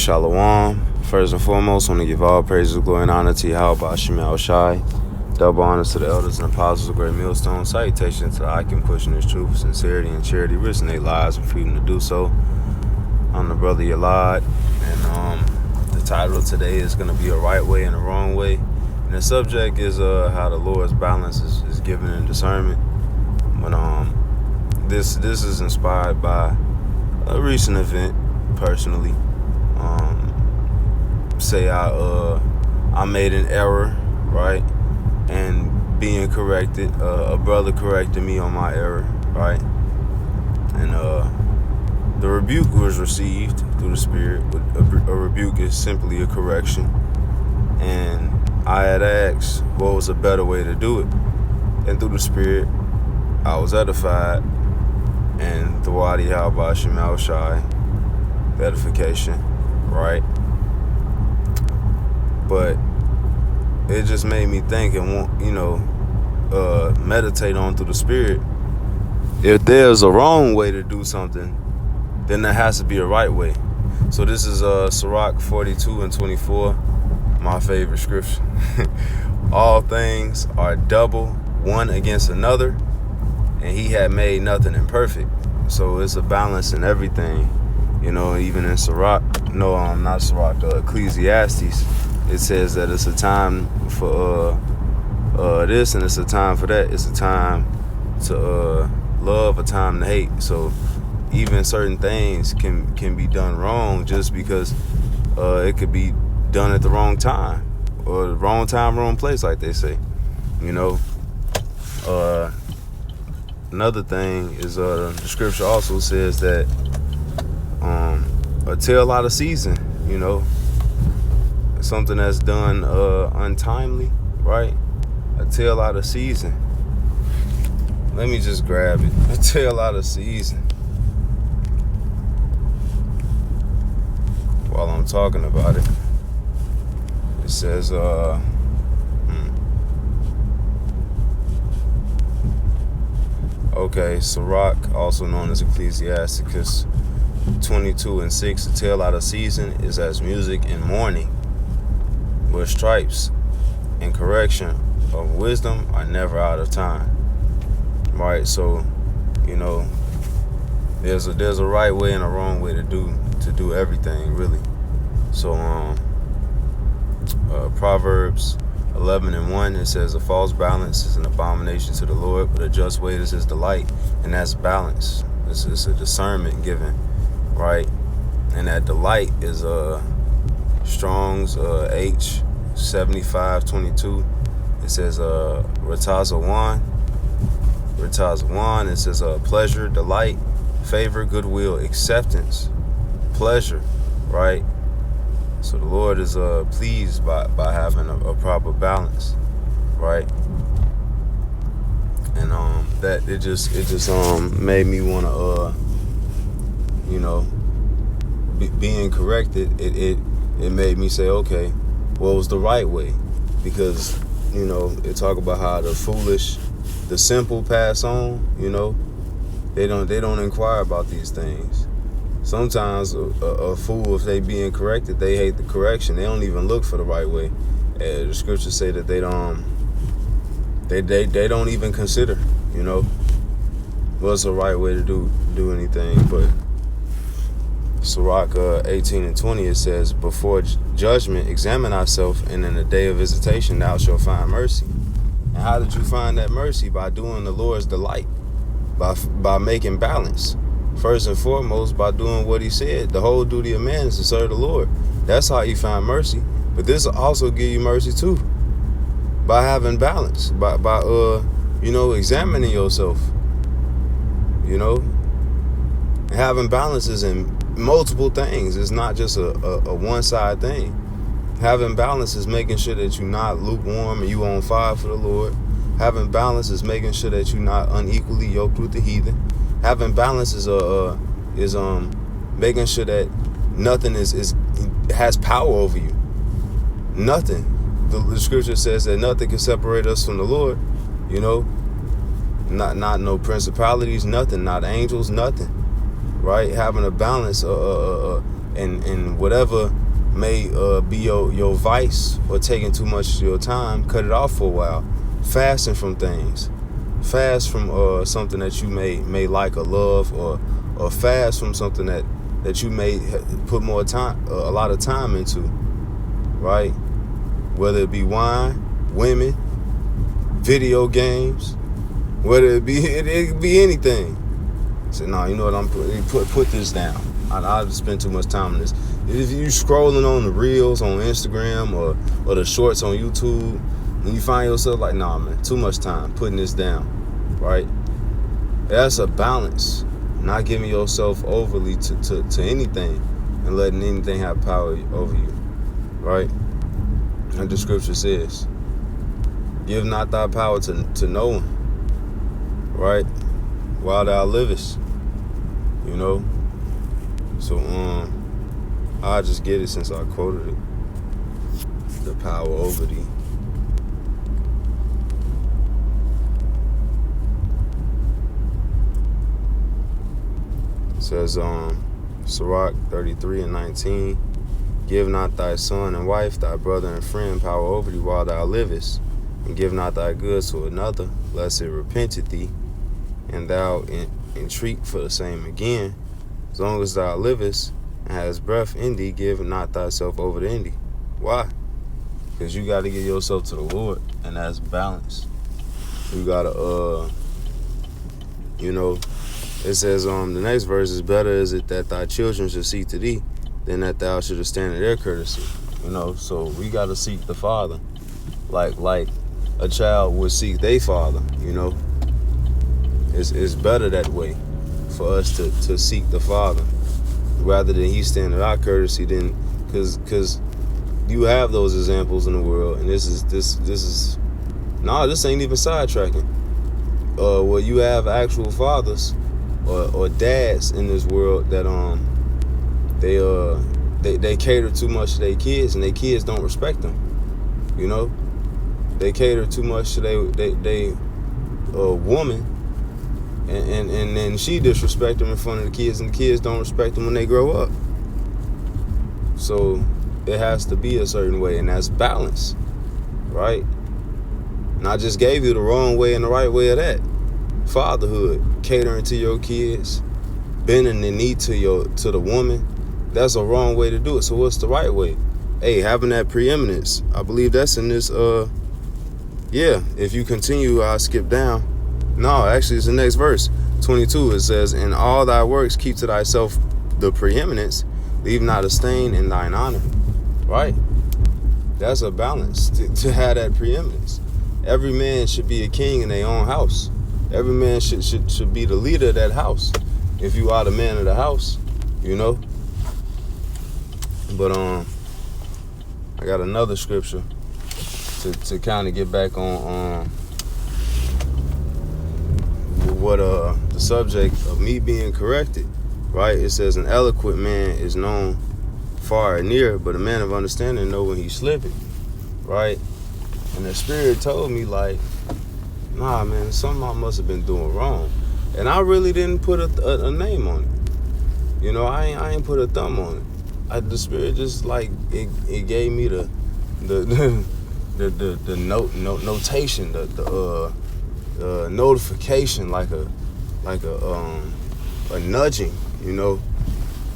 Shalom. First and foremost, I want to give all praises, glory, and honor to Yahweh Shemel Shai. Double honors to the elders and apostles of Great Millstone. Salutations to the Icon pushing his truth, sincerity, and charity, risking their lives and freedom to do so. I'm the brother Yalad, and the title of today is going to be a right way and a wrong way. And the subject is how the Lord's balance is given in discernment. But this is inspired by a recent event, personally. Say I made an error, right? And being corrected, a brother corrected me on my error, right? And the rebuke was received through the Spirit. A rebuke is simply a correction. And I had asked what was a better way to do it. And through the Spirit, I was edified. And the Wadi Halba Shemal Shai, the edification, right? But it just made me think and want, meditate on through the Spirit. If there's a wrong way to do something, then there has to be a right way. So this is Sirach 42 and 24, my favorite scripture. All things are double, one against another, and he had made nothing imperfect. So it's a balance in everything, even in Sirach. No, not Sirach, Ecclesiastes. It says that it's a time for this and it's a time for that. It's a time to love, a time to hate. So even certain things can be done wrong just because it could be done at the wrong time or the wrong time, wrong place, like they say. Another thing is the scripture also says that a tale out of season, something that's done untimely, right? A tale out of season. Let me just grab it. A tale out of season. While I'm talking about it, it says, okay, Sirach, also known as Ecclesiasticus 22 and 6, a tale out of season is as music in mourning, where stripes and correction of wisdom are never out of time. Right? So, there's a right way and a wrong way to do everything, really. So Proverbs 11 and 1, it says a false balance is an abomination to the Lord, but a just weight is his delight. And that's balance. It's a discernment given, right? And that delight is Strong's H 7522. It says Ratazawan. It says pleasure, delight, favor, goodwill, acceptance, pleasure, right? So the Lord is pleased by having a proper balance, right? And that it just made me want to being corrected. It made me say, okay, what was the right way? Because it talk about how the foolish, the simple pass on. They don't inquire about these things. Sometimes a fool, if they being corrected, they hate the correction. They don't even look for the right way. The scriptures say that they don't even consider, what's the right way to do anything. But Sirach 18 and 20, it says, before judgment, examine thyself, and in the day of visitation thou shalt find mercy. And how did you find that mercy? By doing the Lord's delight, by making balance. First and foremost, by doing what he said. The whole duty of man is to serve the Lord. That's how you find mercy. But this will also give you mercy too, by having balance, by examining yourself. Having balance is in multiple things. It's not just a one-side thing. Having balance is making sure that you're not lukewarm and you on fire for the Lord. Having balance is making sure that you're not unequally yoked with the heathen. Having balance is making sure that nothing has power over you. Nothing. The scripture says that nothing can separate us from the Lord. Not no principalities, nothing. Not angels, nothing. Right? Having a balance, and whatever may be your vice or taking too much of your time, cut it off for a while. Fasting from things. Fast from something that you may like or love, or fast from something that you may put more time, a lot of time into, right? Whether it be wine, women, video games, whether it could be anything. So no, you know what, I'm put this down. I spend too much time on this. If you scrolling on the reels on Instagram or the shorts on YouTube, and you find yourself like, nah, man, too much time putting this down, right? That's a balance. Not giving yourself overly to anything and letting anything have power over you, right? And the scripture says, give not thy power to no one, right? While thou livest, you know? So, I just get it since I quoted it. The power over thee. It says, Sirach 33:19, give not thy son and wife, thy brother and friend power over thee while thou livest, and give not thy goods to another, lest it repenteth thee, and thou entreat for the same again. As long as thou livest and hast breath in thee, give not thyself over to envy. Why? Because you got to give yourself to the Lord, and that's balance. You got to, it says, the next verse is, better is it that thy children should seek to thee than that thou shouldest stand in their courtesy. So we got to seek the Father like a child would seek their father, It's better that way for us to seek the Father rather than he stand at our courtesy. Then, because you have those examples in the world, and this is this ain't even sidetracking. Where you have actual fathers or dads in this world that they cater too much to their kids, and their kids don't respect them. They cater too much to they woman, and then she disrespect them in front of the kids, and the kids don't respect them when they grow up. So it has to be a certain way, and that's balance, right? And I just gave you the wrong way and the right way of that. Fatherhood, catering to your kids, bending the knee to the woman, that's a wrong way to do it. So what's the right way? Hey, having that preeminence. I believe that's in this, if you continue, I'll skip down. No, actually it's the next verse, 22. It says, in all thy works keep to thyself the preeminence, leave not a stain in thine honor. Right? That's a balance, to have that preeminence. Every man should be a king in their own house. Every man should be the leader of that house. If you are the man of the house, But I got another scripture to kind of get back on what the subject of me being corrected, right? It says, an eloquent man is known far and near, but a man of understanding know when he's slipping, right? And the Spirit told me, like, nah, man, something I must have been doing wrong. And I really didn't put a name on it. I ain't put a thumb on it. The Spirit just, like, it gave me the notation, the notification, like a nudging,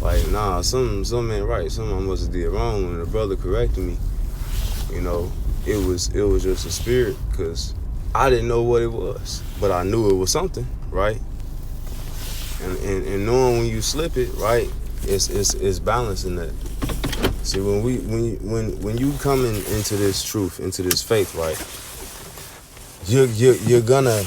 like, nah, something ain't right. Something I must have did wrong. When the brother corrected me, it was just a spirit, because I didn't know what it was, but I knew it was something, right? And knowing when you slip it, right, it's balancing that. See, when you come into this truth, into this faith, right, you're gonna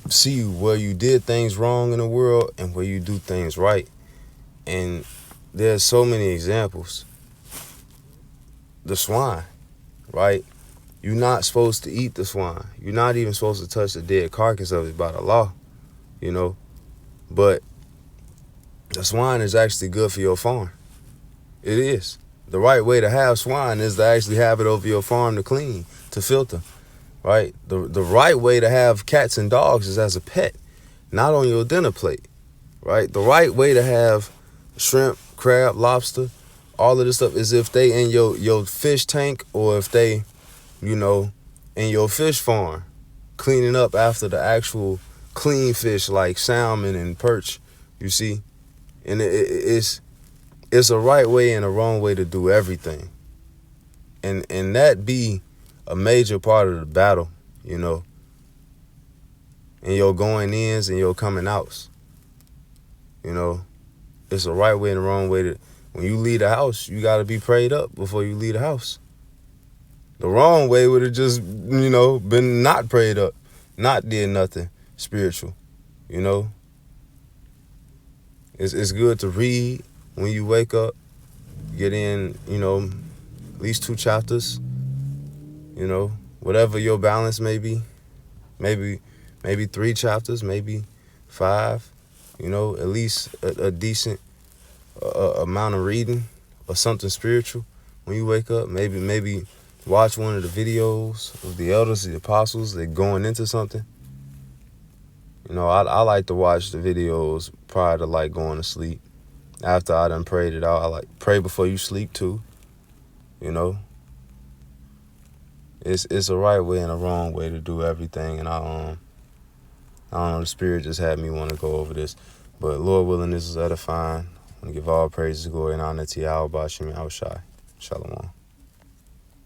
see where you did things wrong in the world and where you do things right. And there's so many examples. The swine, right? You're not supposed to eat the swine. You're not even supposed to touch the dead carcass of it by the law, But the swine is actually good for your farm. It is. The right way to have swine is to actually have it over your farm to clean, to filter, right? The right way to have cats and dogs is as a pet, not on your dinner plate, right? The right way to have shrimp, crab, lobster, all of this stuff is if they in your fish tank, or if they, in your fish farm, cleaning up after the actual clean fish like salmon and perch, you see. And it's a right way and a wrong way to do everything. And that be a major part of the battle, in your going ins and your coming outs. It's a right way and a wrong way to, when you leave the house, you got to be prayed up before you leave the house. The wrong way would have just, been not prayed up, not did nothing spiritual, It's good to read when you wake up, get in, at least 2 chapters, whatever your balance may be, maybe 3 chapters, maybe 5, at least a decent amount of reading or something spiritual when you wake up. Maybe watch one of the videos of the elders, the apostles, they're going into something. I like to watch the videos prior to like going to sleep. After I done prayed it out, I like pray before you sleep too. It's a right way and a wrong way to do everything, and I don't know, the Spirit just had me want to go over this. But Lord willing, this is edifying. I want to give all praises, glory, and honor to Yahweh Bashim Yahushai. Shalom.